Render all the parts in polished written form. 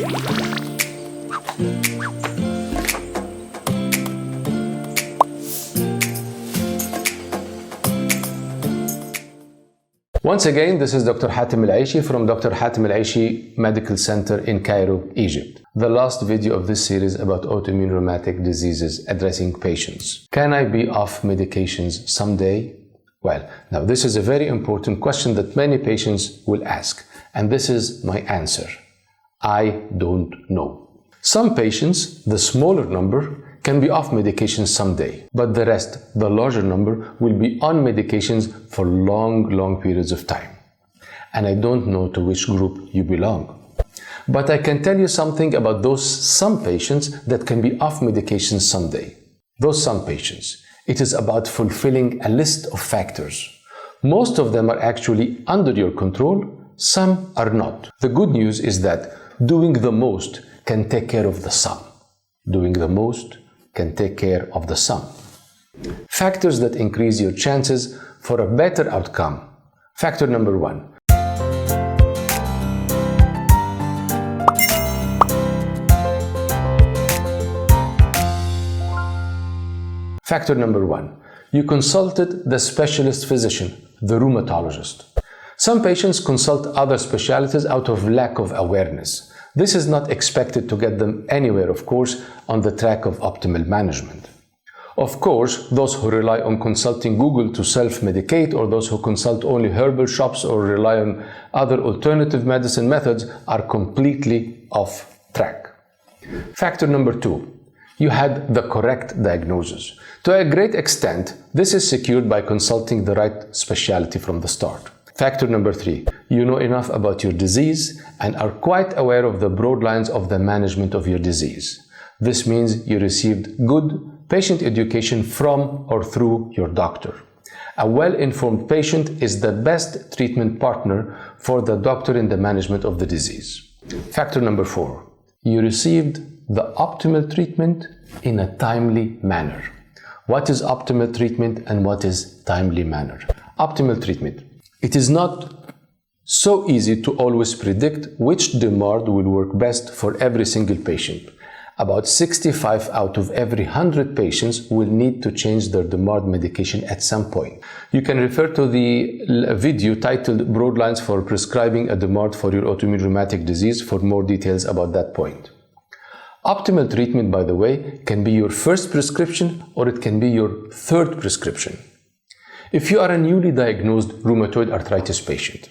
Once again, this is Dr. Hatem Eleishi from Dr. Hatem Eleishi Medical Center in Cairo, Egypt. The last video of this series about autoimmune rheumatic diseases addressing patients. Can I be off medications someday? Well, now this is a very important question that many patients will ask, and this is my answer. I don't know. Some patients, the smaller number, can be off medications someday, but the rest, the larger number, will be on medications for long periods of time. And I don't know to which group you belong. But I can tell you something about those some patients that can be off medications someday. Those some patients. It is about fulfilling a list of factors. Most of them are actually under your control, some are not. The good news is that doing the most can take care of the sum. Doing the most can take care of the sum. Factors that increase your chances for a better outcome. Factor number 1. Factor number 1. You consulted the specialist physician, the rheumatologist. Some patients consult other specialties out of lack of awareness. This is not expected to get them anywhere, of course, on the track of optimal management. Of course, those who rely on consulting Google to self-medicate, or those who consult only herbal shops or rely on other alternative medicine methods are completely off track. Factor number 2. You had the correct diagnosis. To a great extent, this is secured by consulting the right specialty from the start. Factor number 3. You know enough about your disease and are quite aware of the broad lines of the management of your disease. This means you received good patient education from or through your doctor. A well-informed patient is the best treatment partner for the doctor in the management of the disease. Factor number 4. You received the optimal treatment in a timely manner. What is optimal treatment and what is timely manner? Optimal treatment. It is not so easy to always predict which DMARD will work best for every single patient. About 65 out of every 100 patients will need to change their DMARD medication at some point. You can refer to the video titled Broad Lines for Prescribing a DMARD for Your Autoimmune Rheumatic Disease for more details about that point. Optimal treatment, by the way, can be your first prescription or it can be your third prescription. If you are a newly diagnosed rheumatoid arthritis patient,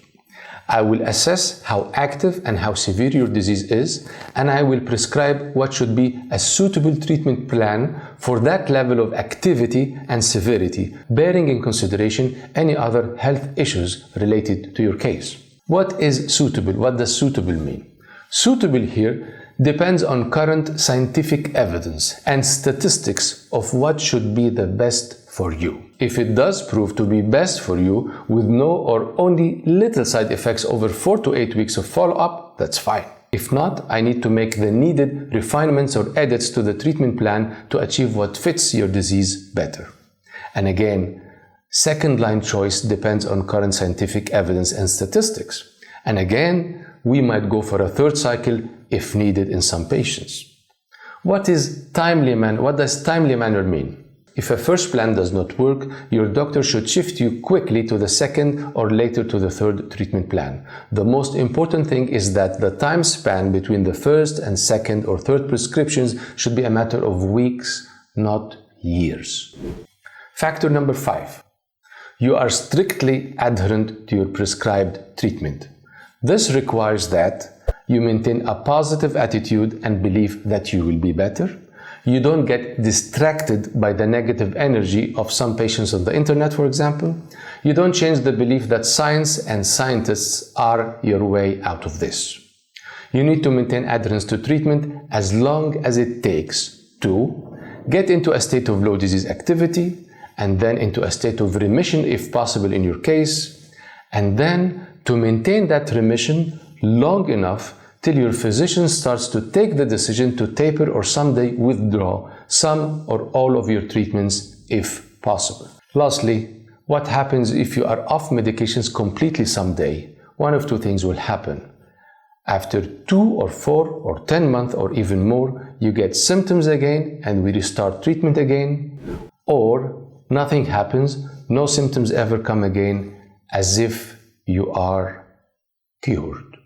I will assess how active and how severe your disease is, and I will prescribe what should be a suitable treatment plan for that level of activity and severity, bearing in consideration any other health issues related to your case. What is suitable? What does suitable mean? Suitable here depends on current scientific evidence and statistics of what should be the best for you. If it does prove to be best for you with no or only little side effects over 4 to 8 weeks of follow-up, that's fine. If not, I need to make the needed refinements or edits to the treatment plan to achieve what fits your disease better. And again, second-line choice depends on current scientific evidence and statistics. And again, we might go for a third cycle if needed in some patients. What does timely manner mean? If a first plan does not work, your doctor should shift you quickly to the second or later to the third treatment plan. The most important thing is that the time span between the first and second or third prescriptions should be a matter of weeks, not years. Factor number 5. You are strictly adherent to your prescribed treatment. This requires that you maintain a positive attitude and belief that you will be better. You don't get distracted by the negative energy of some patients on the internet, for example. You don't change the belief that science and scientists are your way out of this. You need to maintain adherence to treatment as long as it takes to get into a state of low disease activity, and then into a state of remission if possible in your case, and then to maintain that remission long enough till your physician starts to take the decision to taper or someday withdraw some or all of your treatments if possible. Lastly, what happens if you are off medications completely someday? One of two things will happen. After 2 or 4 or 10 months or even more, you get symptoms again and we restart treatment again, or nothing happens, no symptoms ever come again, as if you are cured.